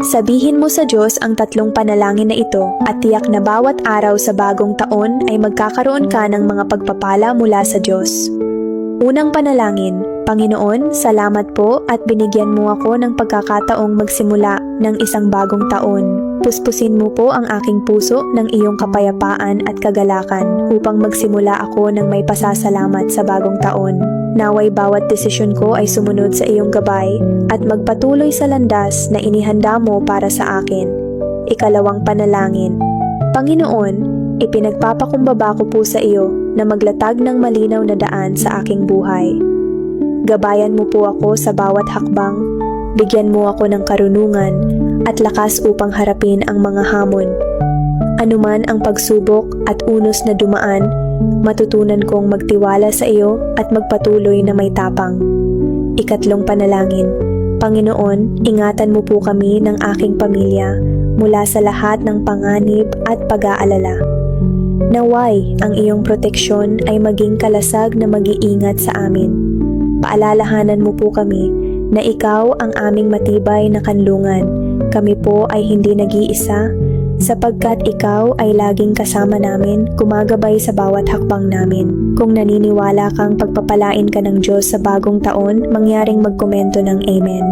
Sabihin mo sa Diyos ang 3 panalangin na ito at tiyak na bawat araw sa bagong taon ay magkakaroon ka ng mga pagpapala mula sa Diyos. Unang panalangin, Panginoon, salamat po at binigyan mo ako ng pagkakataong magsimula ng isang bagong taon. Puspusin mo po ang aking puso ng iyong kapayapaan at kagalakan upang magsimula ako ng may pasasalamat sa bagong taon. Naway bawat desisyon ko ay sumunod sa iyong gabay at magpatuloy sa landas na inihanda mo para sa akin. Ikalawang panalangin, Panginoon, ipinagpapakumbaba ko po sa iyo na maglatag ng malinaw na daan sa aking buhay. Gabayan mo po ako sa bawat hakbang, bigyan mo ako ng karunungan at lakas upang harapin ang mga hamon. Anuman ang pagsubok at unos na dumaan, matutunan kong magtiwala sa iyo at magpatuloy na may tapang. Ikatlong panalangin, Panginoon, ingatan mo po kami ng aking pamilya mula sa lahat ng panganib at pag-aalala. Naway, ang iyong proteksyon ay maging kalasag na mag-iingat sa amin. Paalalahanan mo po kami na ikaw ang aming matibay na kanlungan. Kami po ay hindi nag-iisa, sapagkat ikaw ay laging kasama namin, gumagabay sa bawat hakbang namin. Kung naniniwala kang pagpapalain ka ng Diyos sa bagong taon, mangyaring magkomento ng Amen.